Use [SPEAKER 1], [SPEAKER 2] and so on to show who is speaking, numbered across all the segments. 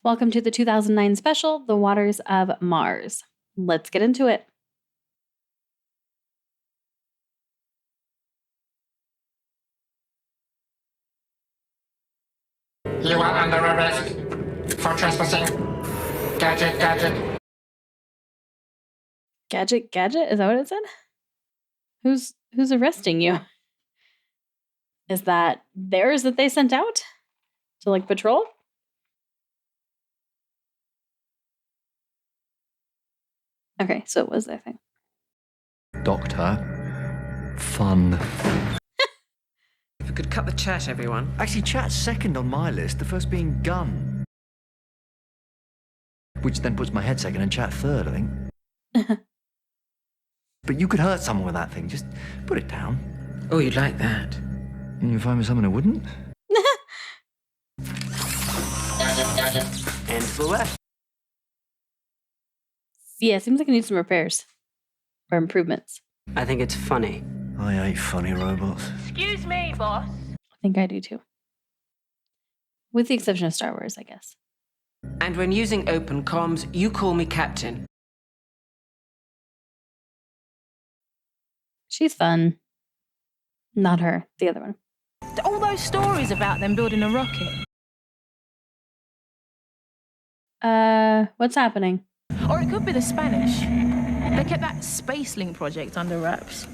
[SPEAKER 1] Welcome to the 2009 special, The Waters of Mars. Let's get into it.
[SPEAKER 2] You are under arrest for trespassing. Gadget.
[SPEAKER 1] Gadget? Is that what it said? Who's arresting you? Is that theirs that they sent out to patrol? Okay, so it was their thing.
[SPEAKER 3] Doctor. Fun.
[SPEAKER 4] If we could cut the chat, everyone.
[SPEAKER 3] Actually, chat's second on my list, the first being gun. Which then puts my head second and chat third, I think. But you could hurt someone with that thing. Just put it down.
[SPEAKER 4] Oh, you'd like that?
[SPEAKER 3] And you find me someone who wouldn't?
[SPEAKER 4] And to the left.
[SPEAKER 1] Yeah, seems like it needs some repairs. Or improvements.
[SPEAKER 5] I think it's funny.
[SPEAKER 3] I hate funny robots.
[SPEAKER 6] Excuse me, boss.
[SPEAKER 1] I think I do too. With the exception of Star Wars, I guess.
[SPEAKER 4] And when using open comms, you call me Captain.
[SPEAKER 1] She's fun. Not her, the other one.
[SPEAKER 6] All those stories about them building a rocket.
[SPEAKER 1] What's happening?
[SPEAKER 6] Or it could be the Spanish. They kept that Spacelink project under wraps.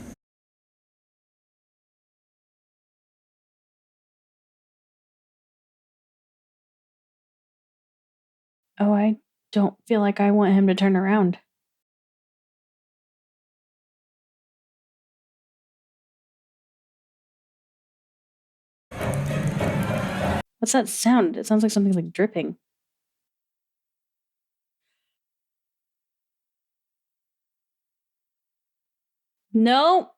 [SPEAKER 1] Oh, I don't feel like I want him to turn around. What's that sound? It sounds like something's dripping. No,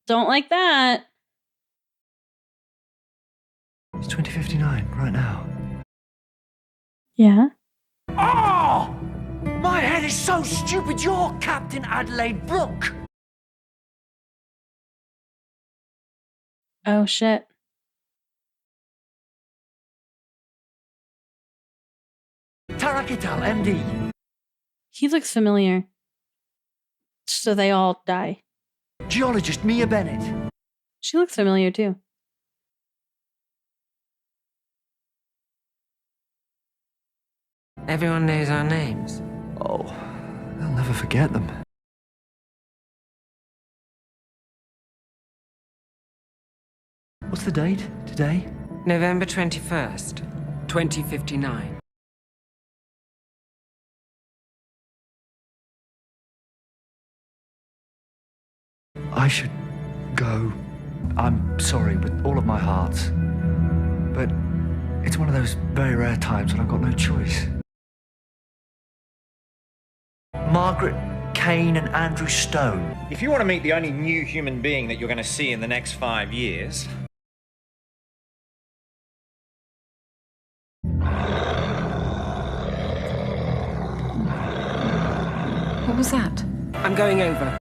[SPEAKER 1] don't like that.
[SPEAKER 3] It's 2059, right now.
[SPEAKER 1] Yeah?
[SPEAKER 3] Oh! My head is so stupid, you're Captain Adelaide Brooke!
[SPEAKER 1] Oh, shit.
[SPEAKER 3] Tarakital, MD.
[SPEAKER 1] He looks familiar. So they all die.
[SPEAKER 3] Geologist Mia Bennett.
[SPEAKER 1] She looks familiar too.
[SPEAKER 4] Everyone knows our names.
[SPEAKER 3] Oh, they'll never forget them. What's the date today?
[SPEAKER 4] November 21st, 2059.
[SPEAKER 3] I should go. I'm sorry with all of my heart. But it's one of those very rare times when I've got no choice. Margaret Kane and Andrew Stone.
[SPEAKER 7] If you want to meet the only new human being that you're going to see in the next 5 years...
[SPEAKER 4] What was that? I'm going over.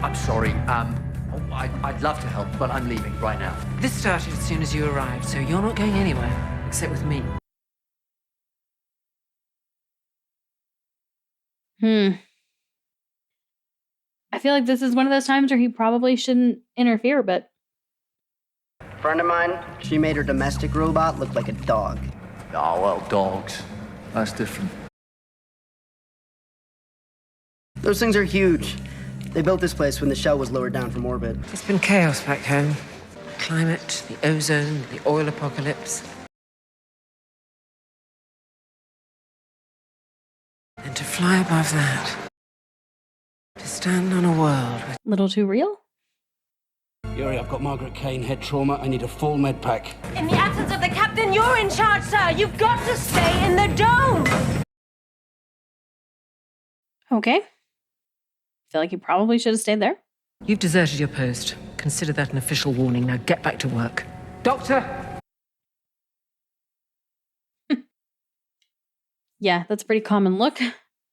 [SPEAKER 3] I'm sorry, I'd love to help, but I'm leaving right now.
[SPEAKER 4] This started as soon as you arrived, so you're not going anywhere, except with me.
[SPEAKER 1] I feel like this is one of those times where he probably shouldn't interfere, but...
[SPEAKER 5] Friend of mine, she made her domestic robot look like a dog.
[SPEAKER 3] Oh, well, dogs. That's different.
[SPEAKER 5] Those things are huge. They built this place when the shell was lowered down from orbit.
[SPEAKER 4] It's been chaos back home. Climate, the ozone, the oil apocalypse. And to fly above that, to stand on a world with...
[SPEAKER 1] Little too real?
[SPEAKER 8] Yuri, I've got Margaret Kane, head trauma. I need a full med pack.
[SPEAKER 6] In the absence of the captain, you're in charge, sir. You've got to stay in the dome.
[SPEAKER 1] Okay. Feel like you probably should have stayed there.
[SPEAKER 4] You've deserted your post. Consider that an official warning. Now get back to work. Doctor!
[SPEAKER 1] Yeah, that's a pretty common look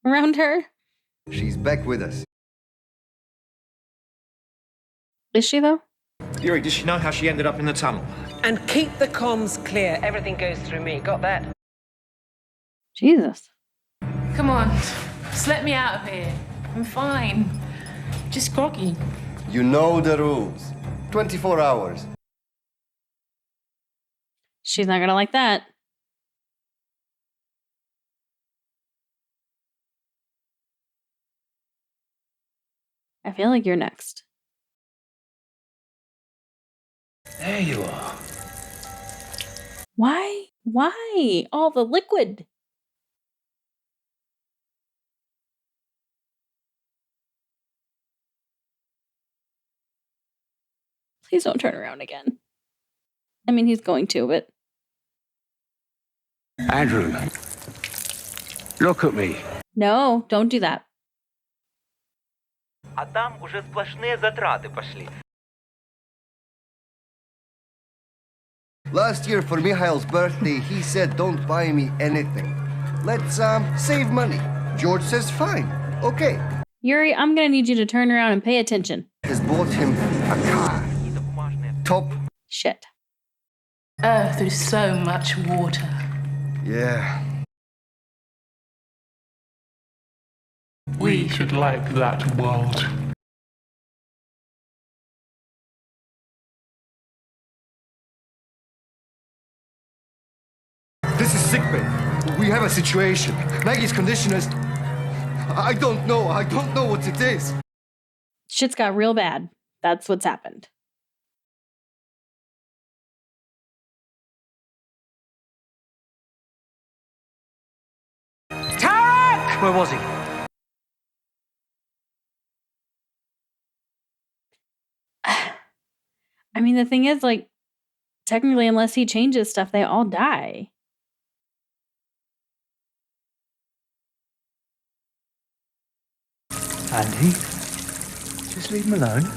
[SPEAKER 1] around her.
[SPEAKER 9] She's back with us.
[SPEAKER 1] Is she, though?
[SPEAKER 7] Yuri, does she know how she ended up in the tunnel?
[SPEAKER 4] And keep the comms clear. Everything goes through me. Got that?
[SPEAKER 1] Jesus.
[SPEAKER 6] Come on, just let me out of here. I'm fine. Just groggy.
[SPEAKER 9] You know the rules. 24 hours.
[SPEAKER 1] She's not gonna like that. I feel like you're next.
[SPEAKER 3] There you are.
[SPEAKER 1] Why? Why? All the liquid. Please don't turn around again. I mean, he's going to, but...
[SPEAKER 8] Andrew, look at me.
[SPEAKER 1] No, don't do that.
[SPEAKER 10] А там уже сплошные затраты пошли.
[SPEAKER 9] Last year for Mikhail's birthday, he said don't buy me anything. Let's save money. George says fine. Okay.
[SPEAKER 1] Yuri, I'm gonna need you to turn around and pay attention.
[SPEAKER 9] Has bought him a car. Top.
[SPEAKER 1] Shit.
[SPEAKER 6] Earth is so much water.
[SPEAKER 9] Yeah.
[SPEAKER 8] We should like that world.
[SPEAKER 9] This is sickbay. We have a situation. Maggie's condition is... I don't know what it is.
[SPEAKER 1] Shit's got real bad. That's what's happened.
[SPEAKER 4] Tarek!
[SPEAKER 3] Where was he?
[SPEAKER 1] I mean, the thing is, like, technically, unless he changes stuff, they all die.
[SPEAKER 3] Andy? Just leave him alone.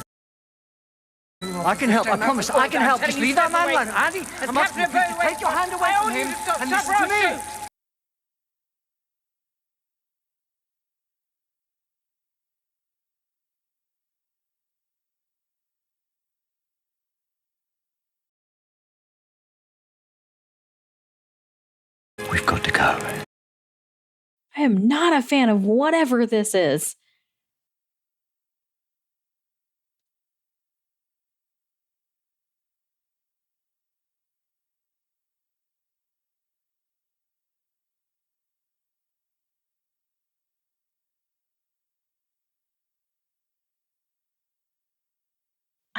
[SPEAKER 3] I can help, I promise. I can help. Just leave that man alone. Andy, I'm asking you to take your hand away from him and listen to me. We've got to go.
[SPEAKER 1] I am not a fan of whatever this is.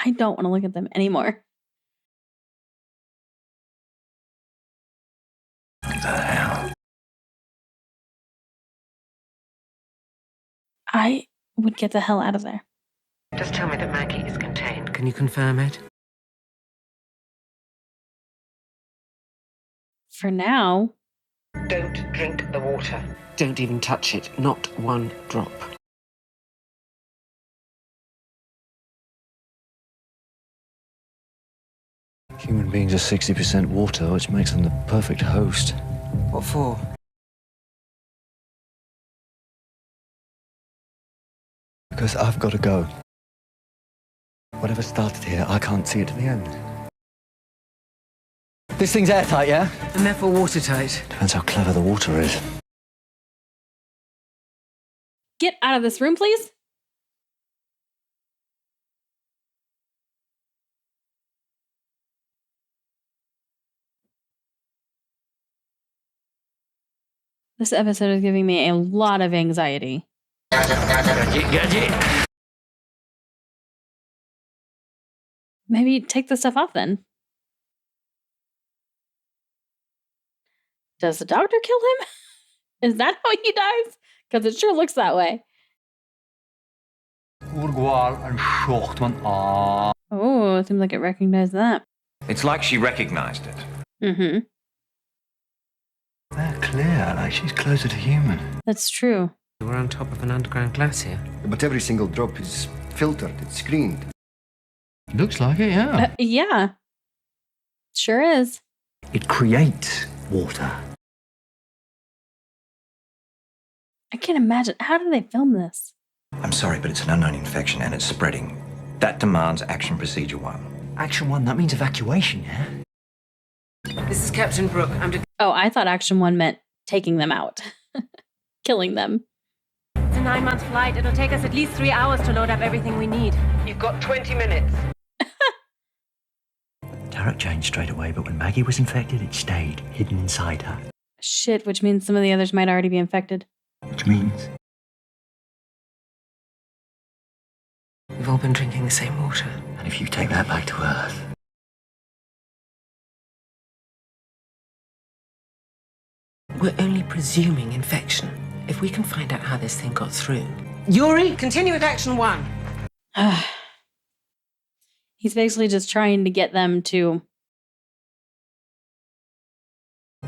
[SPEAKER 1] I don't want to look at them anymore.
[SPEAKER 3] What the hell?
[SPEAKER 1] I would get the hell out of there.
[SPEAKER 4] Just tell me that Maggie is contained. Can you confirm it?
[SPEAKER 1] For now.
[SPEAKER 4] Don't drink the water. Don't even touch it. Not one drop.
[SPEAKER 3] Human beings are 60% water, which makes them the perfect host.
[SPEAKER 4] What for?
[SPEAKER 3] Because I've got to go. Whatever started here, I can't see it to the end. This thing's airtight, yeah?
[SPEAKER 4] And therefore watertight.
[SPEAKER 3] Depends how clever the water is.
[SPEAKER 1] Get out of this room, please. This episode is giving me a lot of anxiety. Maybe take the stuff off then. Does the doctor kill him? Is that how he dies? Because it sure looks that way. Oh, it seems like it recognized that.
[SPEAKER 7] It's like she recognized it.
[SPEAKER 1] Mm-hmm.
[SPEAKER 3] They're clear, like she's closer to human.
[SPEAKER 1] That's true.
[SPEAKER 4] We're on top of an underground glacier.
[SPEAKER 9] But every single drop is filtered, it's screened.
[SPEAKER 3] Looks like it, yeah.
[SPEAKER 1] Yeah. Sure is.
[SPEAKER 3] It creates water.
[SPEAKER 1] I can't imagine. How did they film this?
[SPEAKER 7] I'm sorry, but it's an unknown infection and it's spreading. That demands Action Procedure 1.
[SPEAKER 3] Action 1, that means evacuation, yeah?
[SPEAKER 4] This is Captain Brooke.
[SPEAKER 1] Oh, I thought Action 1 meant taking them out. Killing them.
[SPEAKER 11] It's a 9-month flight. It'll take us at least 3 hours to load up everything we need.
[SPEAKER 10] You've got 20 minutes.
[SPEAKER 3] Tarek changed straight away, but when Maggie was infected, it stayed hidden inside her.
[SPEAKER 1] Shit, which means some of the others might already be infected.
[SPEAKER 3] Which means
[SPEAKER 4] We've all been drinking the same water.
[SPEAKER 3] and if you take that back to Earth,
[SPEAKER 4] We're only presuming infection. If we can find out how this thing got through. Yuri, continue with Action 1.
[SPEAKER 1] He's basically just trying to get them to...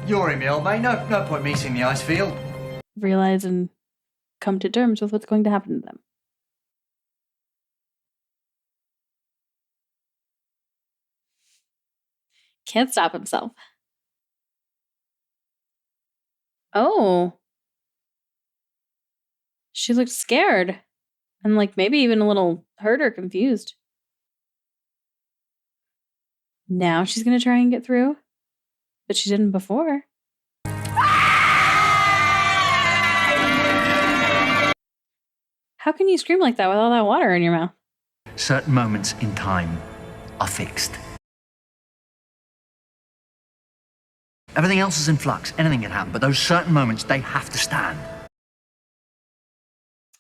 [SPEAKER 3] You're in me, old mate. No point me seeing the ice field.
[SPEAKER 1] realize and come to terms with what's going to happen to them. Can't stop himself. Oh. She looked scared. And like maybe even a little hurt or confused. Now she's going to try and get through. But she didn't before. How can you scream like that with all that water in your mouth?
[SPEAKER 3] Certain moments in time are fixed. Everything else is in flux. Anything can happen, but those certain moments, they have to stand.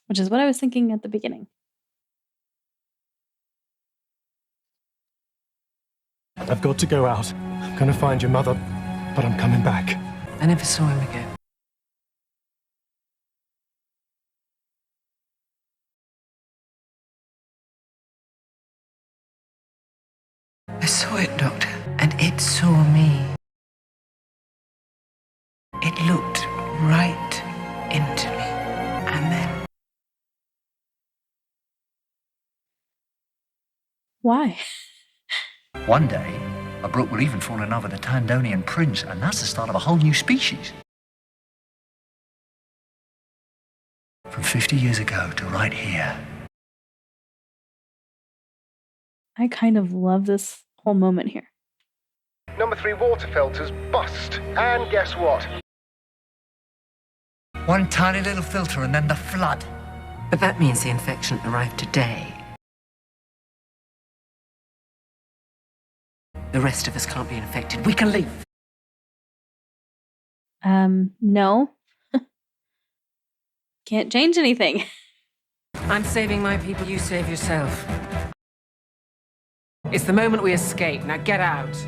[SPEAKER 1] Which is what I was thinking at the beginning.
[SPEAKER 12] I've got to go out. I'm going to find your mother, but I'm coming back.
[SPEAKER 4] I never saw him again. I saw it, Doctor, and it saw me. It looked right into me, and then...
[SPEAKER 1] Why?
[SPEAKER 3] One day, a Brooke will even fall in love with a Tandonian prince, and that's the start of a whole new species. From 50 years ago to right here.
[SPEAKER 1] I kind of love this whole moment here.
[SPEAKER 13] Number 3 water filters bust. And guess what?
[SPEAKER 3] One tiny little filter and then the flood.
[SPEAKER 4] But that means the infection arrived today. The rest of us can't be infected. We can leave.
[SPEAKER 1] No. Can't change anything.
[SPEAKER 4] I'm saving my people, you save yourself. It's the moment we escape. Now get out.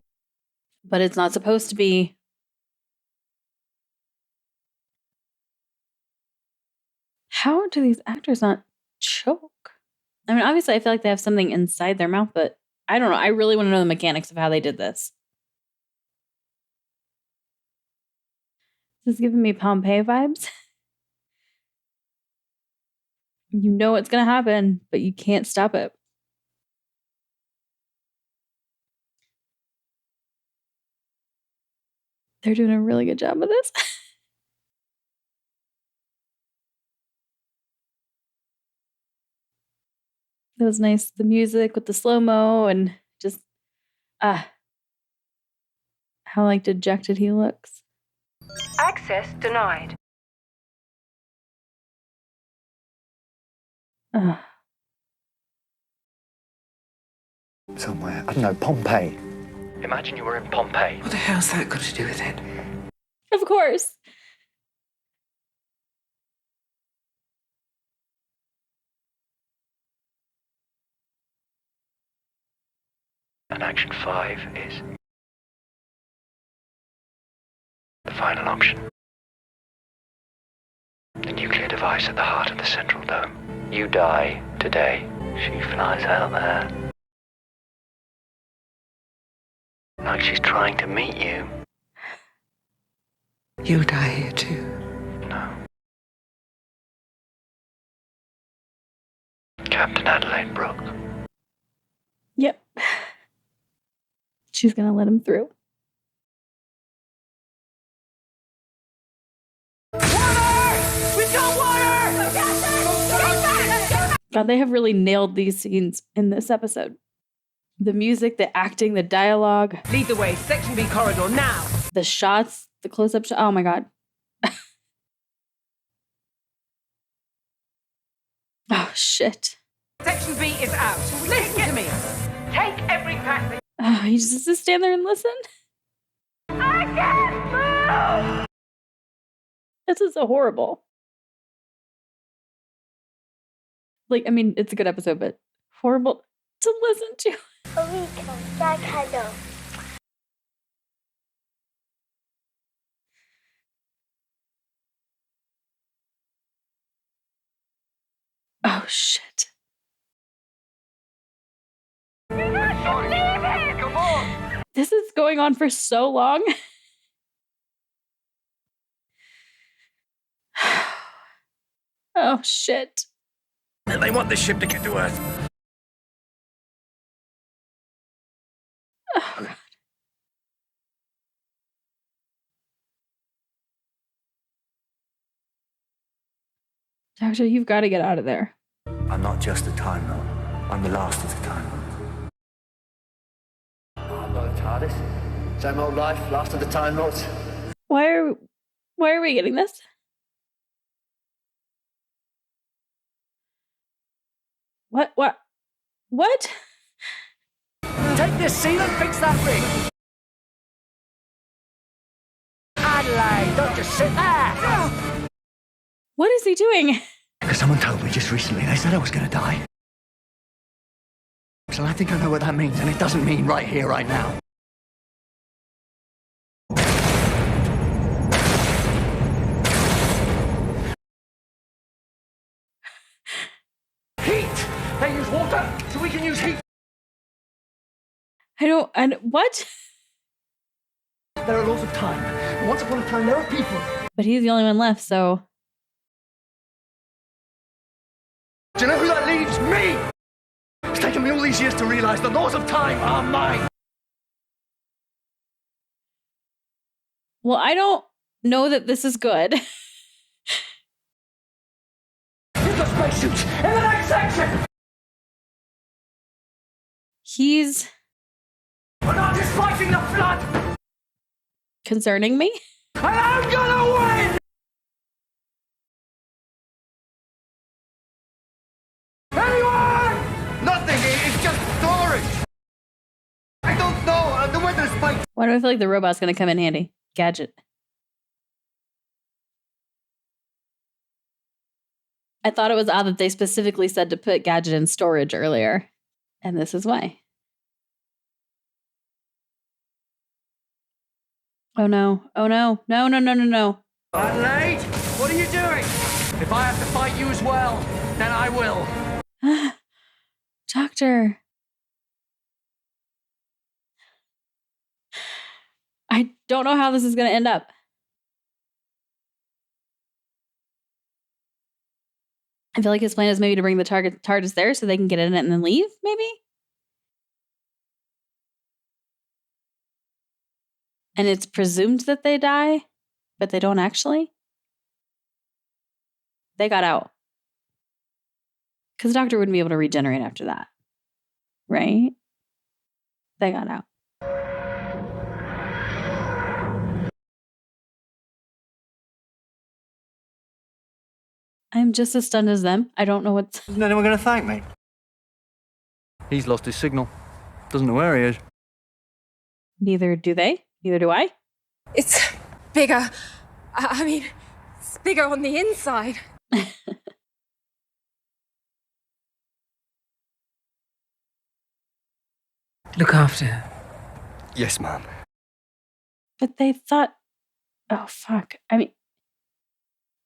[SPEAKER 1] But it's not supposed to be. How do these actors not choke? I mean, obviously, I feel like they have something inside their mouth, but I don't know. I really want to know the mechanics of how they did this. This is giving me Pompeii vibes. You know what's going to happen, but you can't stop it. They're doing a really good job with this. That was nice. The music with the slow-mo and just, how like dejected he looks.
[SPEAKER 11] Access denied.
[SPEAKER 3] Somewhere, I don't know, Pompeii.
[SPEAKER 10] Imagine you were in Pompeii.
[SPEAKER 4] What the hell's that got to do with it?
[SPEAKER 1] Of course.
[SPEAKER 10] And Action 5 is the final option. The nuclear device at the heart of the central dome. You die today. She flies out there. Like she's trying to meet you.
[SPEAKER 4] You die here too.
[SPEAKER 10] No. Captain Adelaide Brooke.
[SPEAKER 1] Yep. She's going to let him through.
[SPEAKER 11] We've got water!
[SPEAKER 1] God, they have really nailed these scenes in this episode. The music, the acting, the dialogue.
[SPEAKER 4] Lead the way. Section B corridor now.
[SPEAKER 1] The shots, the close-up shot. Oh my god. Oh shit.
[SPEAKER 4] Section B is out. Listen to me. Take every passage.
[SPEAKER 1] Oh, he just has to stand there and listen.
[SPEAKER 4] I can't move.
[SPEAKER 1] This is so horrible. Like, I mean, it's a good episode, but horrible to listen to. Oh shit.
[SPEAKER 3] Come on!
[SPEAKER 1] This is going on for so long. Oh shit.
[SPEAKER 3] They want this ship to get to Earth.
[SPEAKER 1] Oh god. Doctor, you've got to get out of there.
[SPEAKER 3] I'm not just a Time Lord. I'm the last of the Time Lords. I'm not a TARDIS. Same old life, last of the Time Lords.
[SPEAKER 1] Why are we getting this? What?
[SPEAKER 3] Take this seal and fix that ring. Adelaide, don't just sit there.
[SPEAKER 1] What is he doing?
[SPEAKER 3] Because someone told me just recently, they said I was going to die. So I think I know what that means, and it doesn't mean right here, right now. Heat! They use water, so we can use heat.
[SPEAKER 1] What?
[SPEAKER 3] There are laws of time. Once upon a time, there were people.
[SPEAKER 1] But he's the only one left, so.
[SPEAKER 3] Do you know who that leaves? Me! It's taken me all these years to realize the laws of time are mine.
[SPEAKER 1] Well, I don't know that this is good.
[SPEAKER 3] You've got spacesuits in the next section!
[SPEAKER 1] He's
[SPEAKER 3] We're not just fighting the flood!
[SPEAKER 1] concerning me.
[SPEAKER 3] And I'm gonna win! Anyone? Nothing, it's just storage. I don't know, the weather's spiked.
[SPEAKER 1] Why do I feel like the robot's gonna come in handy? Gadget. I thought it was odd that they specifically said to put Gadget in storage earlier. And this is why. Oh no. Oh no. No, no, no, no, no.
[SPEAKER 3] Adelaide, what are you doing? If I have to fight you as well, then I will.
[SPEAKER 1] Doctor. I don't know how this is going to end up. I feel like his plan is maybe to bring the TARDIS there so they can get in it and then leave, maybe? And it's presumed that they die, but they don't actually? They got out. Because the Doctor wouldn't be able to regenerate after that. Right? They got out. I'm just as stunned as them. I don't know what's...
[SPEAKER 3] Isn't anyone going to thank me? He's lost his signal. Doesn't know where he is.
[SPEAKER 1] Neither do they. Neither do I.
[SPEAKER 11] It's bigger. I mean, it's bigger on the inside.
[SPEAKER 4] Look after her.
[SPEAKER 3] Yes, Mum.
[SPEAKER 1] But they thought... Oh, fuck. I mean...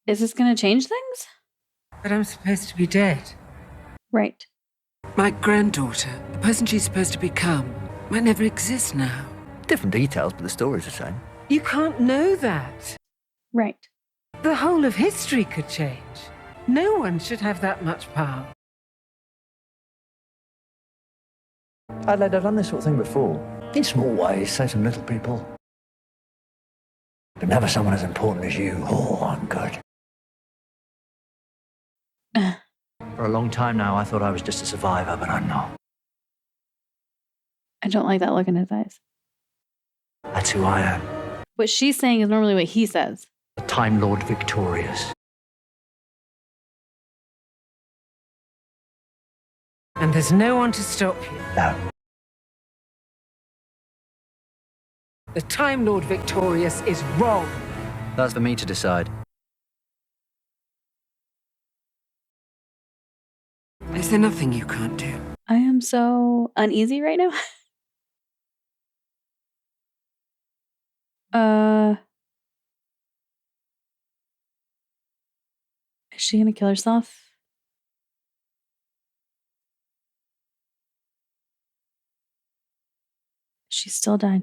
[SPEAKER 1] Is this going to change things?
[SPEAKER 4] But I'm supposed to be dead.
[SPEAKER 1] Right.
[SPEAKER 4] My granddaughter, the person she's supposed to become, might never exist now.
[SPEAKER 3] Different details, but the story's the same.
[SPEAKER 4] You can't know that.
[SPEAKER 1] Right.
[SPEAKER 4] The whole of history could change. No one should have that much power.
[SPEAKER 3] Adelaide, I've done this sort of thing before. In small ways, save some little people. But never someone as important as you. Oh, I'm good. For a long time now, I thought I was just a survivor, but I'm not.
[SPEAKER 1] I don't like that look in his eyes.
[SPEAKER 3] That's who I am.
[SPEAKER 1] What she's saying is normally what he says.
[SPEAKER 3] The Time Lord victorious.
[SPEAKER 4] And there's no one to stop you.
[SPEAKER 3] No.
[SPEAKER 4] The Time Lord victorious is wrong.
[SPEAKER 14] That's for me to decide.
[SPEAKER 4] Is there nothing you can't do?
[SPEAKER 1] I am so uneasy right now. Is she gonna kill herself? She still died.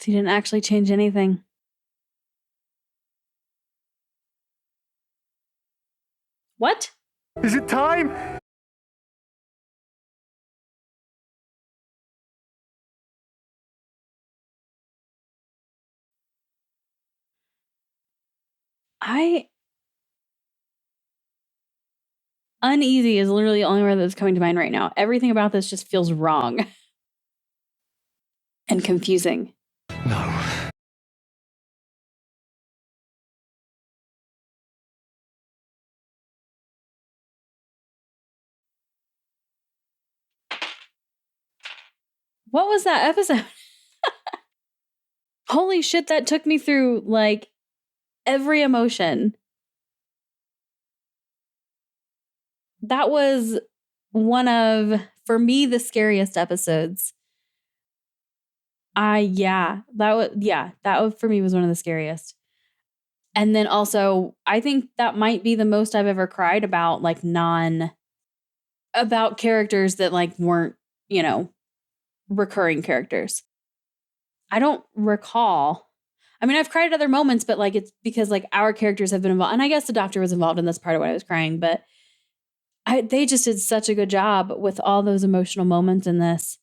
[SPEAKER 1] He didn't actually change anything. What?
[SPEAKER 12] Is it time?
[SPEAKER 1] Uneasy is literally the only word that's coming to mind right now. Everything about this just feels wrong. And confusing.
[SPEAKER 12] No.
[SPEAKER 1] What was that episode? Holy shit, that took me through like every emotion. That was one of, for me, the scariest episodes. That for me was one of the scariest. And then also, I think that might be the most I've ever cried about, like about characters that like weren't, recurring characters. I don't recall. I mean, I've cried at other moments, but like it's because like our characters have been involved. And I guess the doctor was involved in this part of why I was crying, but they just did such a good job with all those emotional moments in this.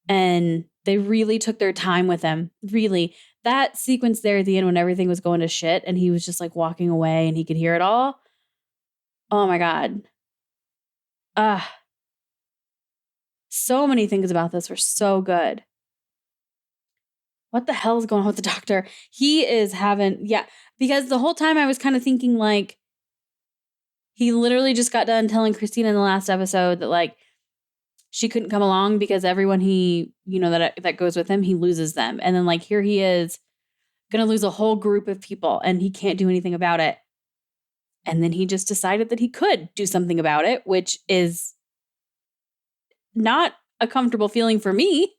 [SPEAKER 1] And they really took their time with them. Really. That sequence there at the end when everything was going to shit and he was just like walking away and he could hear it all. Oh my God. So many things about this were so good. What the hell is going on with the doctor? He is because the whole time I was kind of thinking like, he literally just got done telling Christina in the last episode that like, she couldn't come along because everyone that goes with him, he loses them. And then like, here he is going to lose a whole group of people and he can't do anything about it. And then he just decided that he could do something about it, which is not a comfortable feeling for me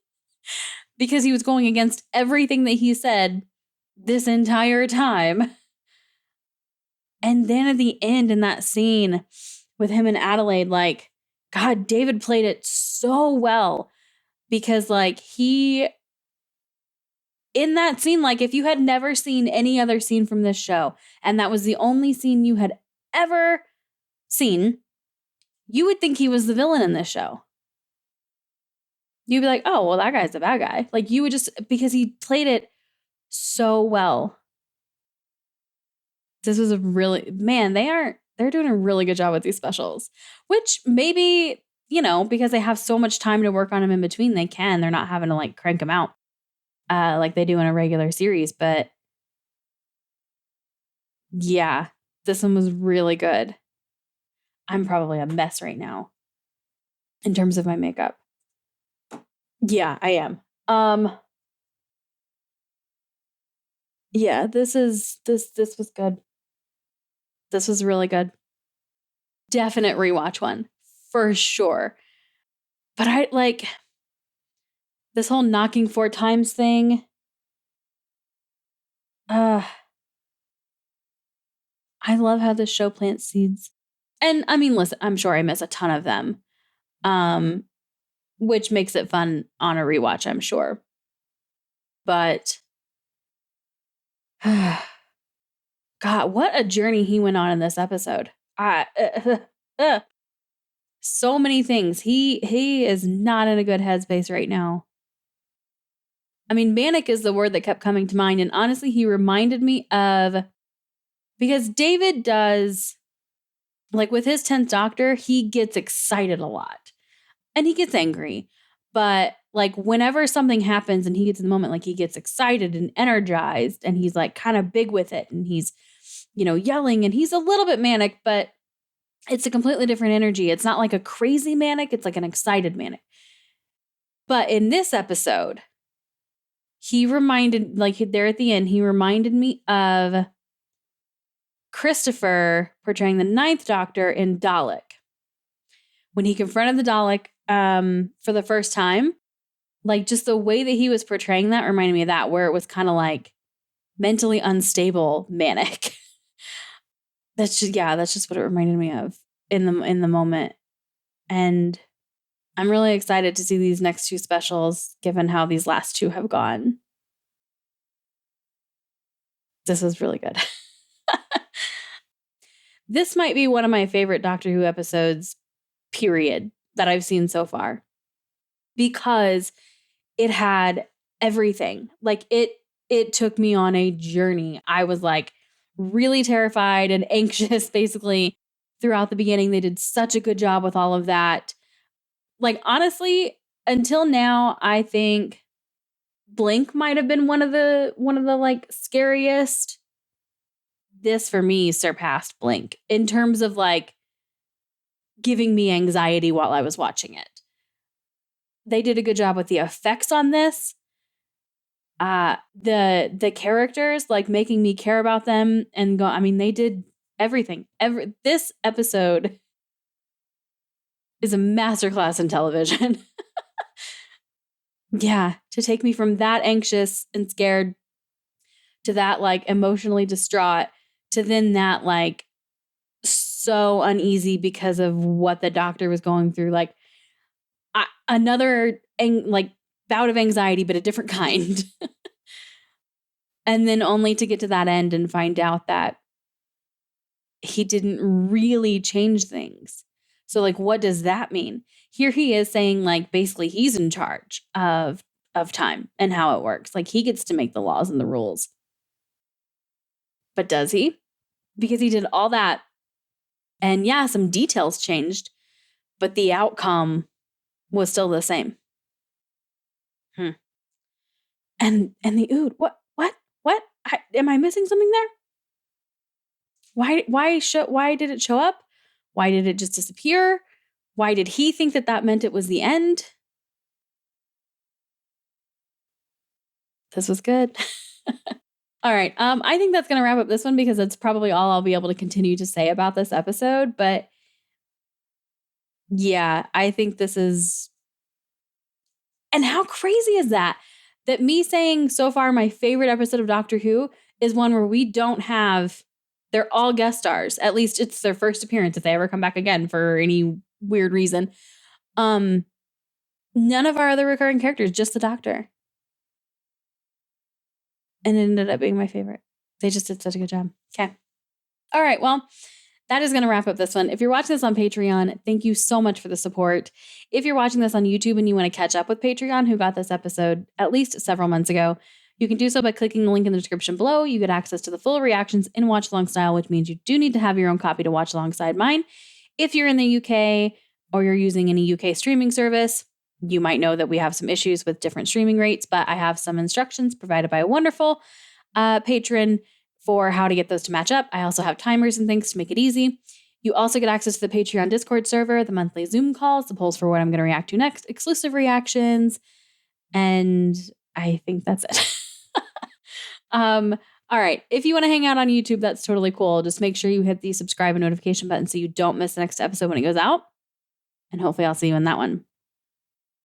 [SPEAKER 1] because he was going against everything that he said this entire time. And then at the end in that scene with him and Adelaide, like, God, David played it so well because like in that scene, like if you had never seen any other scene from this show and that was the only scene you had ever seen, you would think he was the villain in this show. You'd be like, oh, well, that guy's the bad guy. Like you would just, because he played it so well. This was they're doing a really good job with these specials, which maybe, because they have so much time to work on them in between, they're not having to like crank them out like they do in a regular series. But yeah, this one was really good. I'm probably a mess right now in terms of my makeup. Yeah, I am. Yeah, this was good. This was really good. Definite rewatch one for sure. But I like this whole knocking 4 times thing. I love how this show plants seeds. And I mean, listen, I'm sure I miss a ton of them. Which makes it fun on a rewatch, I'm sure. But God, what a journey he went on in this episode. So many things. He is not in a good headspace right now. I mean, manic is the word that kept coming to mind. And honestly, he reminded me of, because David does Like with his 10th Doctor, he gets excited a lot and he gets angry. But like whenever something happens and he gets in the moment, like he gets excited and energized and he's like kind of big with it and he's, yelling and he's a little bit manic, but it's a completely different energy. It's not like a crazy manic. It's like an excited manic. But in this episode, he reminded, like there at the end, he reminded me of Christopher portraying the 9th Doctor in Dalek. When he confronted the Dalek for the first time, like just the way that he was portraying that reminded me of that, where it was kind of like mentally unstable, manic. That's just what it reminded me of in the moment. And I'm really excited to see these next 2 specials, given how these last 2 have gone. This is really good. This might be one of my favorite Doctor Who episodes, period, that I've seen so far. Because it had everything. Like it took me on a journey. I was like really terrified and anxious basically throughout the beginning. They did such a good job with all of that. Like honestly, until now, I think Blink might have been one of the like scariest. This for me surpassed Blink in terms of like giving me anxiety while I was watching it. They did a good job with the effects on this. The characters, like making me care about them and go. I mean, they did everything. This episode is a masterclass in television. Yeah, to take me from that anxious and scared to that like emotionally distraught to then that like so uneasy because of what the Doctor was going through. Like another like bout of anxiety, but a different kind. And then only to get to that end and find out that he didn't really change things. So like, what does that mean? Here he is saying like, basically he's in charge of time and how it works. Like he gets to make the laws and the rules. But does he? Because he did all that. And yeah, some details changed, but the outcome was still the same. And the ood, what? Am I missing something there? Why did it show up? Why did it just disappear? Why did he think that meant it was the end? This was good. All right. I think that's going to wrap up this one because that's probably all I'll be able to continue to say about this episode. But yeah, I think this is. And how crazy is that? That me saying so far my favorite episode of Doctor Who is one where we don't have. They're all guest stars. At least it's their first appearance if they ever come back again for any weird reason. None of our other recurring characters, just the Doctor. And it ended up being my favorite. They just did such a good job. Okay. All right. Well, that is going to wrap up this one. If you're watching this on Patreon, thank you so much for the support. If you're watching this on YouTube and you want to catch up with Patreon, who got this episode at least several months ago, you can do so by clicking the link in the description below. You get access to the full reactions in watch along style, which means you do need to have your own copy to watch alongside mine. If you're in the UK or you're using any UK streaming service, you might know that we have some issues with different streaming rates, but I have some instructions provided by a wonderful patron for how to get those to match up. I also have timers and things to make it easy. You also get access to the Patreon Discord server, the monthly Zoom calls, the polls for what I'm going to react to next, exclusive reactions, and I think that's it. All right. If you want to hang out on YouTube, that's totally cool. Just make sure you hit the subscribe and notification button so you don't miss the next episode when it goes out. And hopefully I'll see you in that one.